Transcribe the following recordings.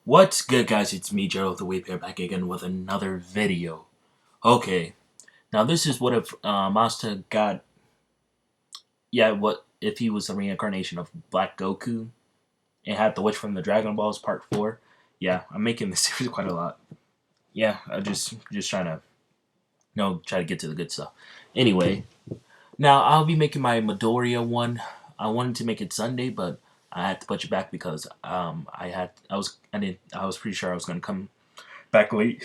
What's good, guys? It's me, Gerald the Weep here, back again with another video. Okay, now this is what if Asta got, what if he was the reincarnation of Black Goku and had the Witch from the Dragon Balls Part 4? Yeah, I'm making this series quite a lot. Yeah, I'm just trying to, try to get to the good stuff. Anyway, now I'll be making my Midoriya one. I wanted to make it Sunday, but I had to push it back because I was pretty sure I was gonna come back late.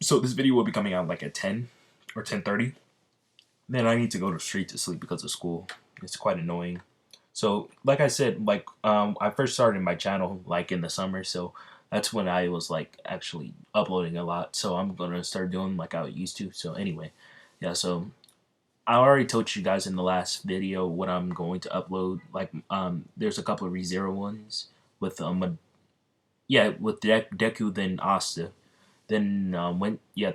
So this video will be coming out like at 10 or 10:30. Then I need to go straight to sleep because of school. It's quite annoying. So like I said, I first started my channel like in the summer, so that's when I was like actually uploading a lot. So I'm gonna start doing like I used to. So anyway, yeah. So I already told you guys in the last video what I'm going to upload. There's a couple of ReZero ones with with Deku, then Asta. Then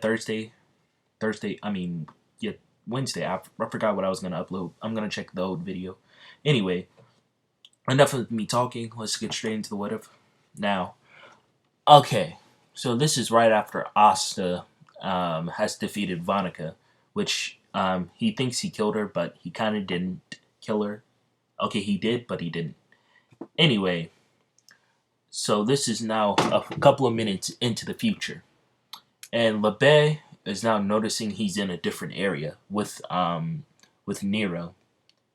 Thursday. I mean, yeah, Wednesday. I forgot what I was gonna upload. I'm gonna check the old video. Anyway, enough of me talking. Let's get straight into the what if. Now, okay. So this is right after Asta has defeated Vonica, which he thinks he killed her, but he kind of didn't kill her. Okay, he did, but he didn't. Anyway, so this is now a couple of minutes into the future. And Lebe is now noticing he's in a different area with Nero,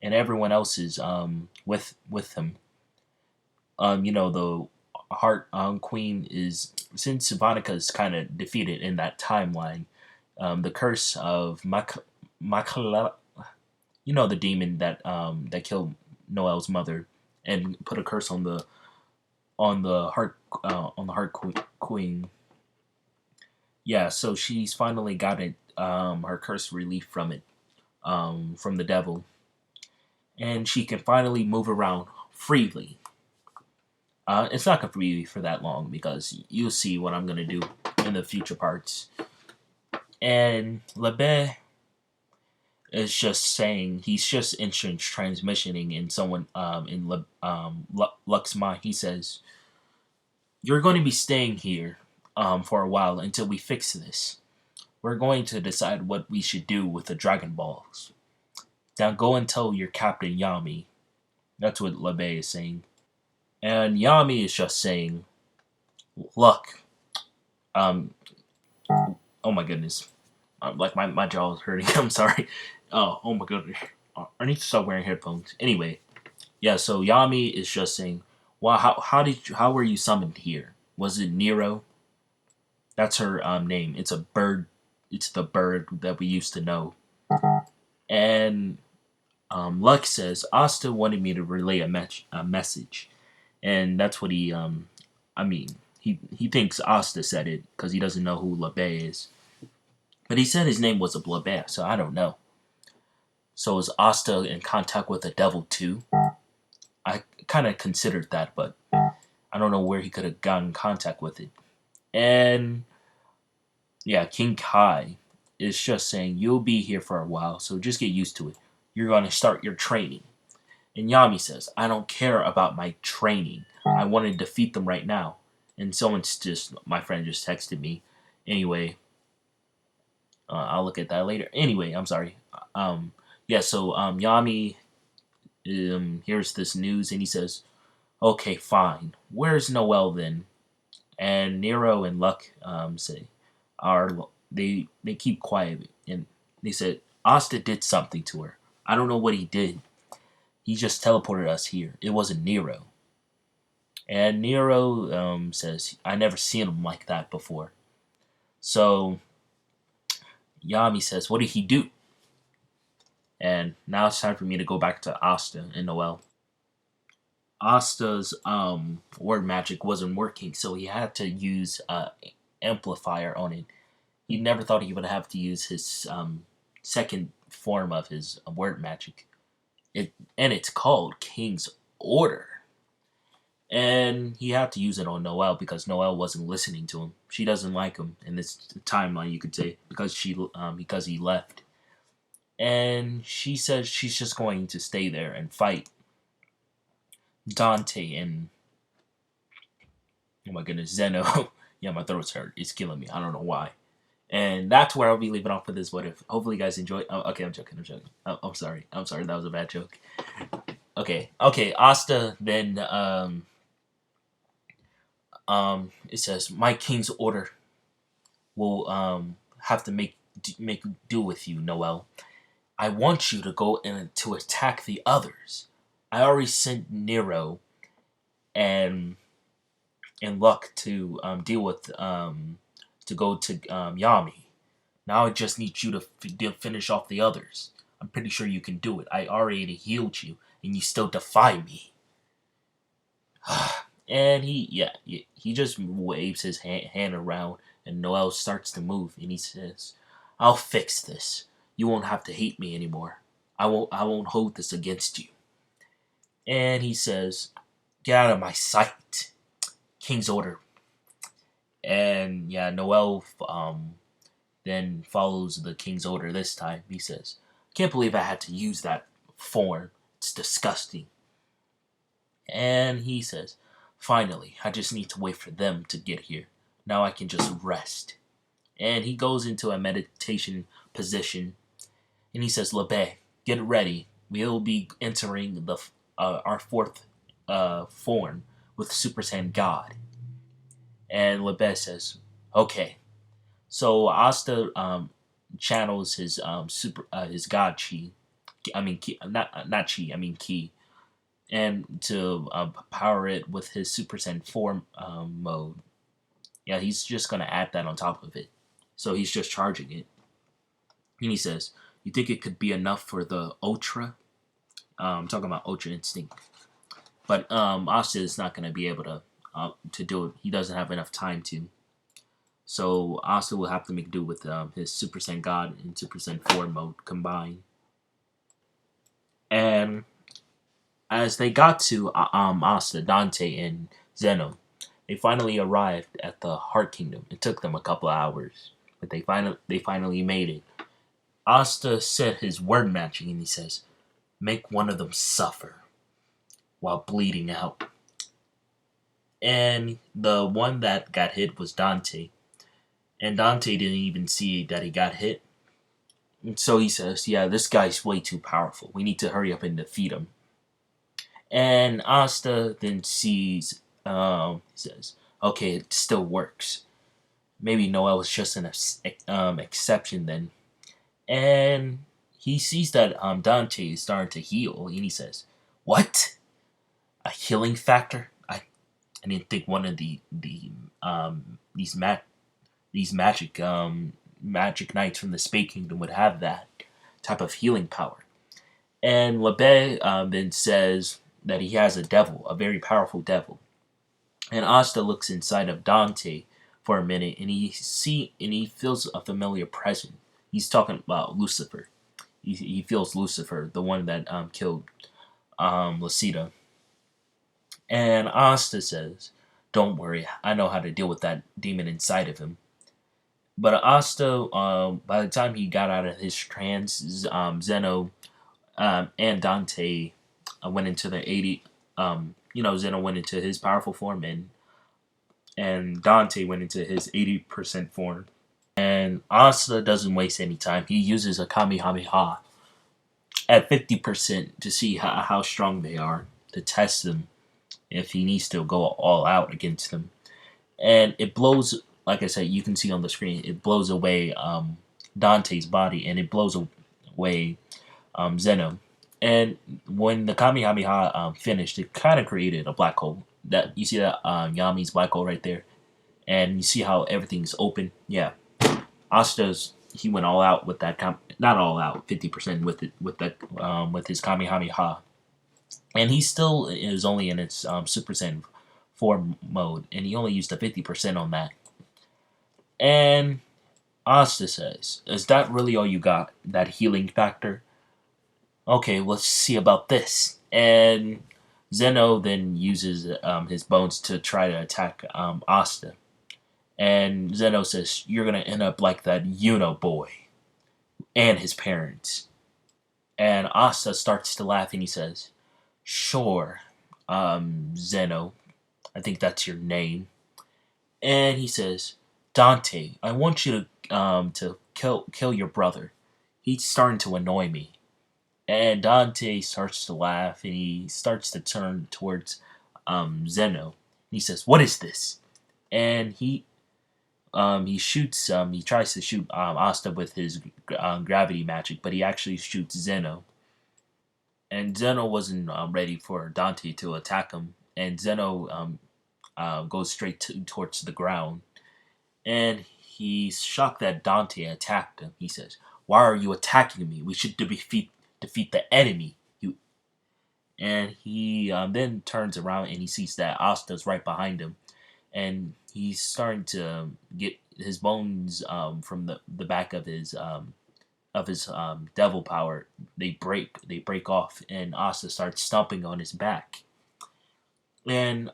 and everyone else is with him. The Heart Queen is, since Ivanica is kind of defeated in that timeline. The curse of Makala, the demon that killed Noel's mother and put a curse on the Heart Queen. Yeah, so she's finally got it, her curse relief from it, from the devil, and she can finally move around freely. It's not gonna be for that long because you'll see what I'm gonna do in the future parts. And Lebe is just saying he's just instant transmissioning in someone Lux's mind. He says, "You're going to be staying here for a while until we fix this. We're going to decide what we should do with the Dragon Balls. Now go and tell your captain Yami." That's what Lebe is saying. And Yami is just saying, "Look, um, oh my goodness. Like my jaw is hurting. I'm sorry. Oh my goodness. I need to stop wearing headphones." Anyway, yeah, so Yami is just saying, "Well, how were you summoned here? Was it Nero?" That's her name. It's a bird. It's the bird that we used to know. And Lux says Asta wanted me to relay a message, and that's what he thinks Asta said it because he doesn't know who Lebe is, but he said his name was a Lebe, so I don't know. So is Asta in contact with the devil too? I kind of considered that, but I don't know where he could have gotten in contact with it. And yeah, King Kai is just saying, "You'll be here for a while, so just get used to it. You're going to start your training." And Yami says, "I don't care about my training. I want to defeat them right now." And my friend just texted me. Anyway, I'll look at that later. Anyway, I'm sorry. Yami hears this news and he says, "Okay, fine. Where's Noelle then?" And Nero and Luck they keep quiet, and they said Asta did something to her. I don't know what he did. He just teleported us here. It wasn't Nero. And Nero says, "I never seen him like that before." So Yami says, "What did he do?" And now it's time for me to go back to Asta and Noelle. Asta's word magic wasn't working, so he had to use amplifier on it. He never thought he would have to use his second form of his word magic. It's called King's Order. And he had to use it on Noelle because Noelle wasn't listening to him. She doesn't like him in this timeline, you could say, because he left. And she says she's just going to stay there and fight Dante and Oh my goodness, Zeno. Yeah, my throat's hurt. It's killing me. I don't know why. And that's where I'll be leaving off for this. What if? Hopefully, you guys enjoy. Oh, okay, I'm joking. I'm joking. Oh, I'm sorry. I'm sorry. That was a bad joke. Okay. Okay. Asta then it says my king's order will have to make do with you, Noel. I want you to go in to attack the others. I already sent Nero and Luck to deal with to go to Yami. Now I just need you to finish off the others. I'm pretty sure you can do it. I already healed you, and you still defy me. And he just waves his hand around, and Noel starts to move, and he says, "I'll fix this. You won't have to hate me anymore. I won't hold this against you." And he says, "Get out of my sight." King's order. And yeah, Noel then follows the king's order this time. He says, "Can't believe I had to use that form. It's disgusting." And he says, "Finally, I just need to wait for them to get here. Now I can just rest." And he goes into a meditation position, and he says, "Lebe, get ready. We'll be entering the our fourth form with Super Saiyan God." And Lebe says, "Okay." So Asta channels his his God chi. I mean, ki, not chi. I mean ki, and to power it with his Super Saiyan 4 mode. Yeah, he's just gonna add that on top of it. So he's just charging it. And he says, "You think it could be enough for the Ultra?" I'm talking about Ultra Instinct. But Asta is not gonna be able to do it. He doesn't have enough time to. So Asta will have to make do with his Super Saiyan God and Super Saiyan 4 mode combined. And as they got to Asta, Dante, and Zeno, they finally arrived at the Heart Kingdom. It took them a couple of hours, but they finally made it. Asta said his word matching, and he says, "Make one of them suffer while bleeding out." And the one that got hit was Dante, and Dante didn't even see that he got hit. And so he says, "Yeah, this guy's way too powerful. We need to hurry up and defeat him." And Asta then says, "Okay, it still works. Maybe Noel was just an exception then." And he sees that Dante is starting to heal, and he says, "What? A healing factor? I didn't think one of these magic knights from the Space Kingdom would have that type of healing power." And Lebe then says that he has a devil, a very powerful devil. And Asta looks inside of Dante for a minute, and he feels a familiar presence. He's talking about Lucifer. He feels Lucifer, the one that killed Lucida. And Asta says, "Don't worry, I know how to deal with that demon inside of him." But Asta, by the time he got out of his trance, Zeno and Dante went into the 80. Zeno went into his powerful form, and Dante went into his 80% form. And Asta doesn't waste any time. He uses a Kamehameha at 50% to see how strong they are, to test them if he needs to go all out against them. And it blows, like I said, you can see on the screen, it blows away Dante's body, and it blows away Zeno. And when the Kamehameha finished, it kind of created a black hole. That you see that Yami's black hole right there, and you see how everything's open. Yeah, Asta's he went all out with that. Not all out, 50% with it with his Kamehameha, and he still is only in its Super Saiyan 4 mode, and he only used a 50% on that. And Asta says, "Is that really all you got? That healing factor? Okay, let's see about this." And Zeno then uses his bones to try to attack Asta. And Zeno says, "You're going to end up like that boy and his parents." And Asta starts to laugh, and he says, "Sure, Zeno. I think that's your name. And he says, Dante, I want you to kill your brother. He's starting to annoy me. And Dante starts to laugh, and he starts to turn towards Zeno. He says, "What is this?" And he shoots. He tries to shoot Asta with his gravity magic, but he actually shoots Zeno. And Zeno wasn't ready for Dante to attack him. And Zeno goes straight towards the ground. And he's shocked that Dante attacked him. He says, "Why are you attacking me? We should defeat the enemy." And he then turns around and he sees that Asta's right behind him. And he's starting to get his bones from the back of his devil power. They break off, and Asta starts stomping on his back. And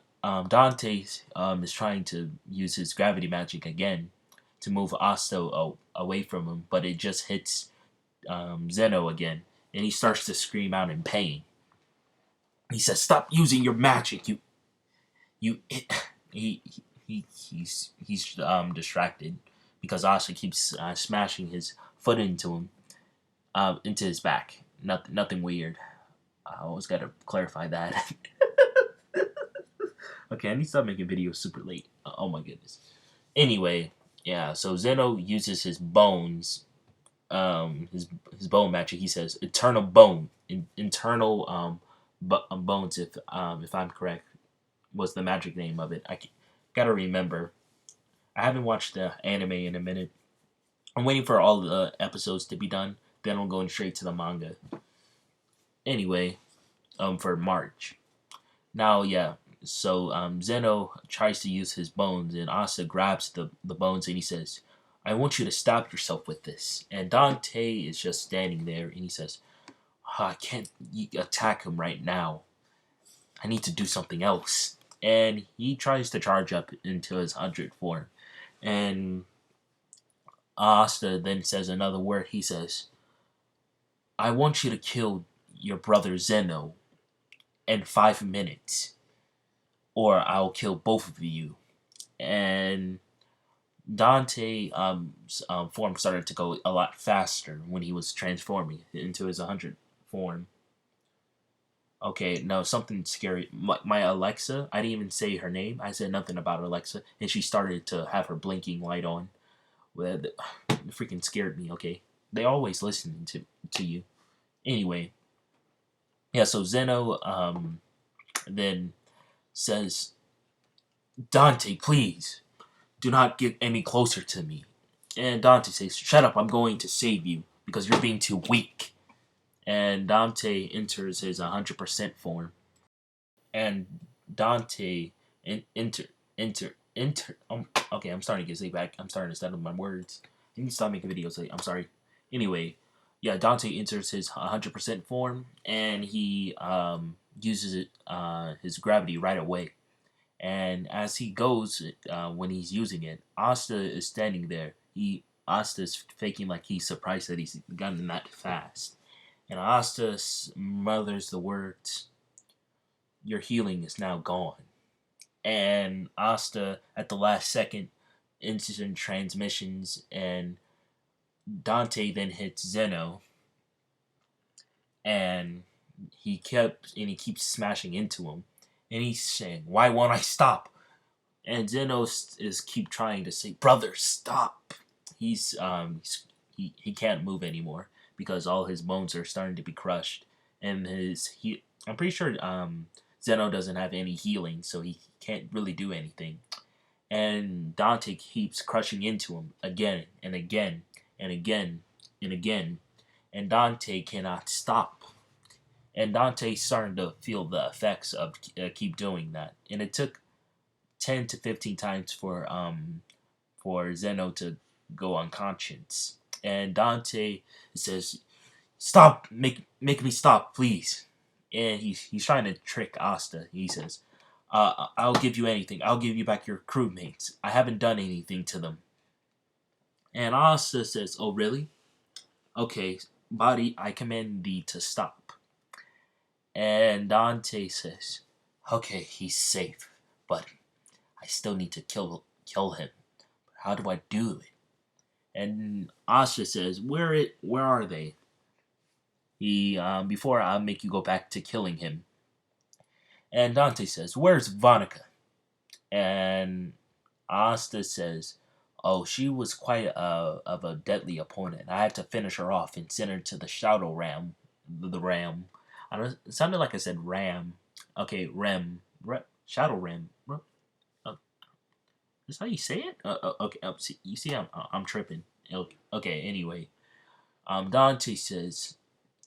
Dante is trying to use his gravity magic again to move Asta away from him, but it just hits Zeno again, and he starts to scream out in pain. He says, "Stop using your magic, you." He he's distracted because Asta keeps smashing his foot into him, into his back. Nothing weird. I always gotta clarify that. Okay, I need to stop making videos super late. Oh my goodness. Anyway, yeah. So Zeno uses his bones, his bone magic. He says, "Eternal bone, internal bones." If I'm correct, was the magic name of it. Gotta remember. I haven't watched the anime in a minute. I'm waiting for all the episodes to be done. Then I'm going straight to the manga. Anyway, for March. Now, yeah. So Zeno tries to use his bones, and Asta grabs the bones, and he says, "I want you to stop yourself with this." And Dante is just standing there, and he says, "I can't attack him right now. I need to do something else." And he tries to charge up into his 100 form. And Asta then says another word. He says, "I want you to kill your brother Zeno in 5 minutes, or I'll kill both of you." And Dante form started to go a lot faster when he was transforming into his 100 form. Okay, now something scary. My Alexa, I didn't even say her name. I said nothing about Alexa, and she started to have her blinking light on. Well, it freaking scared me. Okay, they always listen to you. Anyway, yeah. So Zeno then says, "Dante, please do not get any closer to me." And Dante says, "Shut up! I'm going to save you because you're being too weak." And Dante enters his 100% form. And Dante enter okay, I'm starting to get sick back. I'm starting to settle my words. I need to stop making videos late. I'm sorry. Anyway, yeah, Dante enters his 100% form, and he uses his gravity right away. And as he goes, when he's using it, Asta is standing there. Asta's faking like he's surprised that he's gotten that fast. And Asta mothers the words, "Your healing is now gone." And Asta, at the last second, instant transmissions, and Dante then hits Zeno, and he keeps smashing into him, and he's saying, "Why won't I stop?" And Zeno is keep trying to say, "Brother, stop." He can't move anymore because all his bones are starting to be crushed, and I'm pretty sure Zeno doesn't have any healing, so he can't really do anything. And Dante keeps crushing into him again and again and again and again, and Dante cannot stop. And Dante's starting to feel the effects of keep doing that, and it took 10 to 15 times for Zeno to go unconscious. And Dante says, "Stop! Make me stop, please." And he's trying to trick Asta. He says, "I'll give you anything. I'll give you back your crewmates. I haven't done anything to them." And Asta says, "Oh, really? Okay, body, I command thee to stop." And Dante says, "Okay, he's safe, but I still need to kill him. How do I do it? And Asta says, Where are they? He before I make you go back to killing him. And Dante says, Where's Vonica? And Asta says, Oh, she was quite of a deadly opponent. I had to finish her off and send her to the Shadow Ram. The Ram. I don't, it sounded like I said Ram. Okay, Shadow Ram. Is how you say it? Okay, you see, I'm tripping. Okay, anyway. Dante says,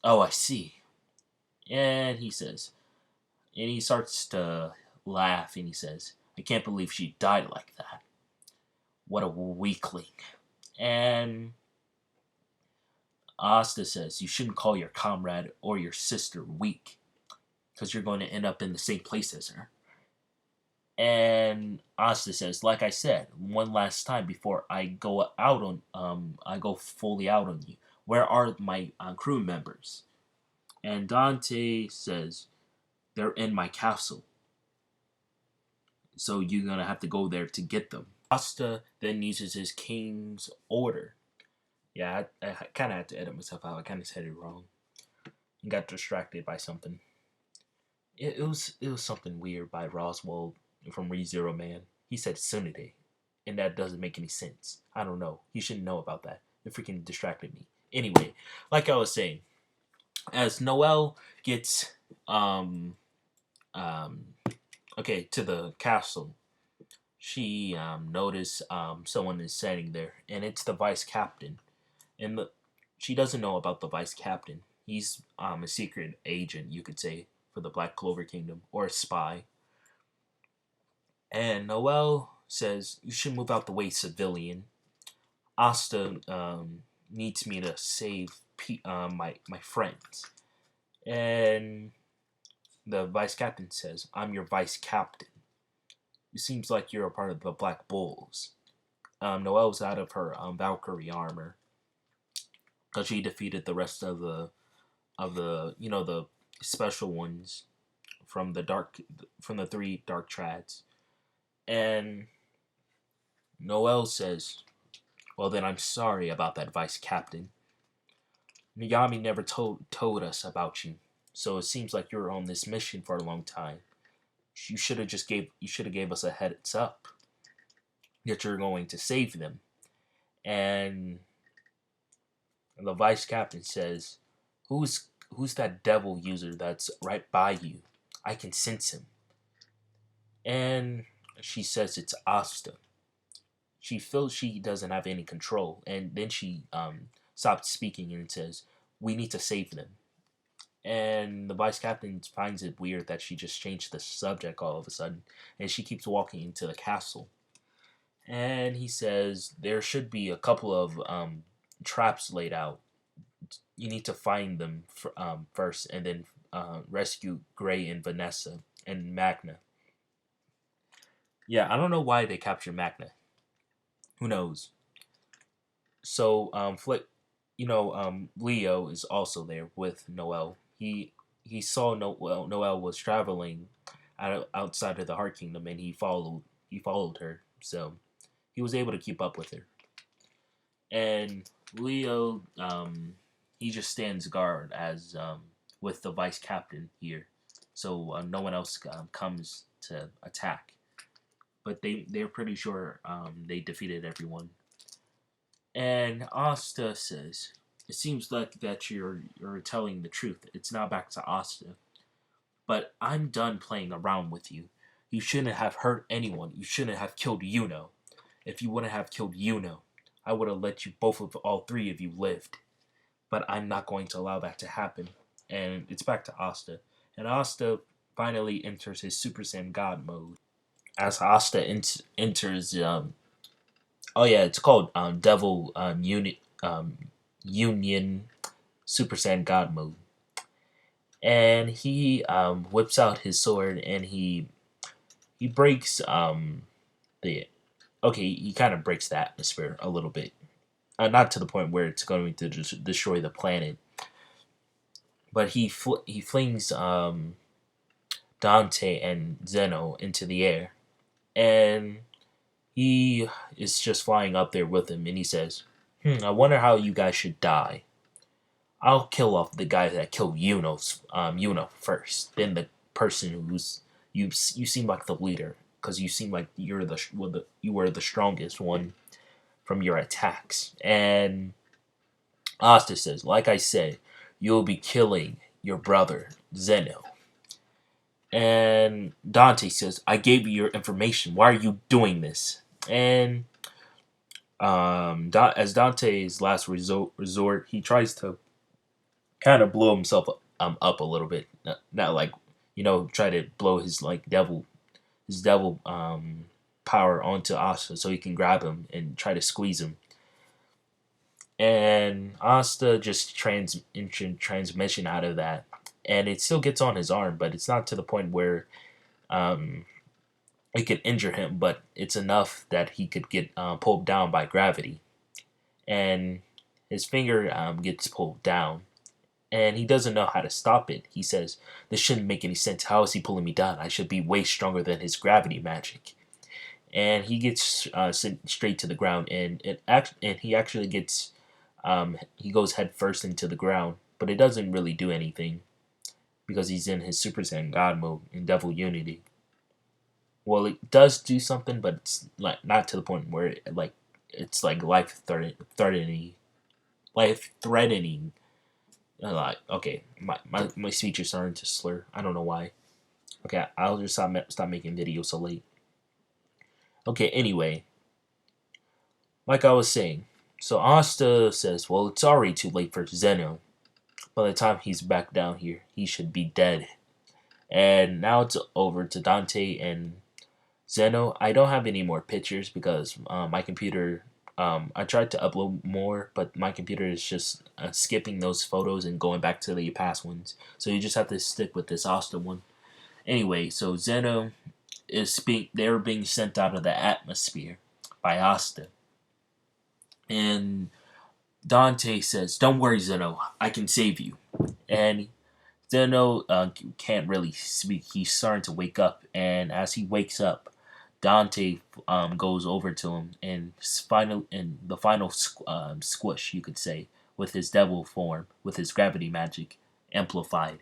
Oh, I see. And he says, and he starts to laugh and he says, I can't believe she died like that. What a weakling. And Asta says, You shouldn't call your comrade or your sister weak, because you're going to end up in the same place as her. And Asta says, like I said, one last time before I go out on, I go fully out on you. Where are my crew members? And Dante says, They're in my castle. So you're gonna have to go there to get them. Asta then uses his king's order. Yeah, I kind of had to edit myself out. I kind of said it wrong. And got distracted by something. It was something weird by Roswell from ReZero Man. He said Sunday, and that doesn't make any sense. I don't know. He shouldn't know about that. It freaking distracted me. Anyway, like I was saying, as Noelle gets to the castle, she noticed someone is standing there, and it's the vice captain. And she doesn't know about the vice captain. He's a secret agent, you could say, for the Black Clover Kingdom, or a spy. And Noelle says, You should move out the way, civilian. Asta needs me to save my friends. And the vice captain says, I'm your vice captain. It seems like you're a part of the Black Bulls. Noelle's out of her Valkyrie armor, because she defeated the rest of the the special ones from the three dark trads. And Noelle says, Well, then I'm sorry about that, vice captain. Nagami never told us about you, so it seems like you're on this mission for a long time. You should have gave us a heads up that you're going to save them. And the vice captain says, Who's that devil user that's right by you? I can sense him. And she says it's Asta. She feels she doesn't have any control, and then she stops speaking and says, We need to save them. And the vice captain finds it weird that she just changed the subject all of a sudden, and she keeps walking into the castle. And he says there should be a couple of traps laid out. You need to find them first, and then rescue Gray and Vanessa and Magna. Yeah, I don't know why they captured Magna. Who knows? So, Leo is also there with Noelle. He saw Noelle was traveling outside of the Heart Kingdom, and he followed her. So he was able to keep up with her. And Leo, he just stands guard as with the vice captain here, so no one else comes to attack. But they're pretty sure they defeated everyone. And Asta says, "It seems like that you're telling the truth. It's now back to Asta. But I'm done playing around with you. You shouldn't have hurt anyone. You shouldn't have killed Yuno. If you wouldn't have killed Yuno, I would have let you all three of you lived. But I'm not going to allow that to happen." And it's back to Asta. And Asta finally enters his Super Saiyan God mode. As Asta enters, it's called Devil Union Super Saiyan God mode. And he whips out his sword, and he breaks the he kind of breaks the atmosphere a little bit. Not to the point where it's going to destroy the planet, but he flings Dante and Zeno into the air, and he is just flying up there with him, and he says, I wonder how you guys should die. I'll kill off the guy that killed Yuno first. Then the person who's you seem like the leader because you seem like you were the strongest one from your attacks. And Asta says, like I said, you'll be killing your brother Zeno. And Dante says, I gave you your information. Why are you doing this? And as Dante's last resort, he tries to kind of blow himself up a little bit. Not like try to blow his devil power onto Asta so he can grab him and try to squeeze him. And Asta just transmission out of that, and it still gets on his arm, but it's not to the point where it could injure him, but it's enough that he could get pulled down by gravity. And his finger gets pulled down, and he doesn't know how to stop it. He says, this shouldn't make any sense. How is he pulling me down? I should be way stronger than his gravity magic. And he gets sent straight to the ground, and he actually gets he goes head first into the ground, but it doesn't really do anything because he's in his Super Saiyan God mode in Devil Unity. Well, it does do something, but it's like not to the point where it's like life threatening. Like, okay, my speech is starting to slur. I don't know why. Okay, I'll just stop making videos so late. Okay, anyway, like I was saying, so Asta says, well, it's already too late for Zeno. By the time he's back down here, he should be dead. And now it's over to Dante and Zeno. I don't have any more pictures because my computer, I tried to upload more, but my computer is just skipping those photos and going back to the past ones. So you just have to stick with this Asta one. Anyway, so Zeno they're being sent out of the atmosphere by Asta. And Dante says, don't worry, Zeno, I can save you. And Zeno can't really speak. He's starting to wake up, and as he wakes up, Dante goes over to him and the final squish, you could say, with his devil form, with his gravity magic amplified,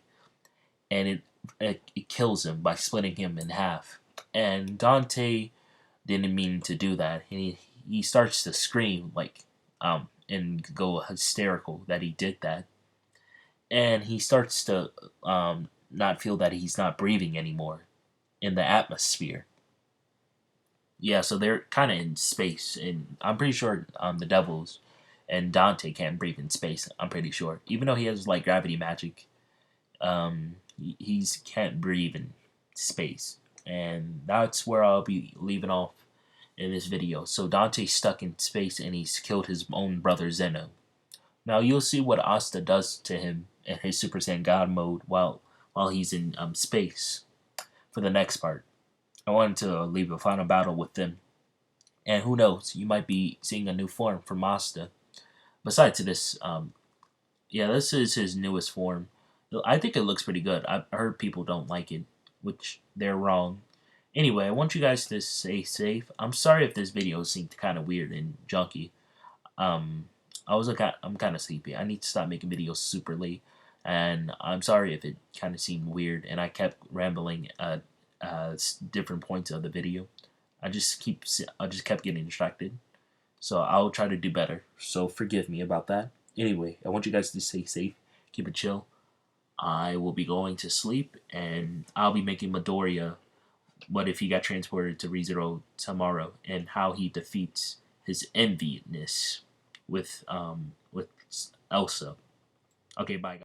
and it kills him by splitting him in half. And Dante didn't mean to do that. He starts to scream and go hysterical that he did that. And he starts to not feel that he's not breathing anymore in the atmosphere. Yeah, so they're kind of in space, and I'm pretty sure the devils and Dante can't breathe in space. I'm pretty sure, even though he has like gravity magic, he's can't breathe in space, and that's where I'll be leaving off in this video. So Dante's stuck in space, and he's killed his own brother Zeno. Now you'll see what Asta does to him in his Super Saiyan God mode while he's in space for the next part. I wanted to leave a final battle with them. And who knows, you might be seeing a new form from Asta. Besides this, yeah, this is his newest form. I think it looks pretty good. I've heard people don't like it, which they're wrong. Anyway, I want you guys to stay safe. I'm sorry if this video seemed kind of weird and junky. I'm kind of sleepy. I need to stop making videos super late, and I'm sorry if it kind of seemed weird and I kept rambling at different points of the video. I just kept getting distracted. So I'll try to do better. So forgive me about that. Anyway, I want you guys to stay safe, keep it chill. I will be going to sleep, and I'll be making Midoriya what if he got transported to ReZero tomorrow, and how he defeats his enviness with Elsa. Okay, bye guys.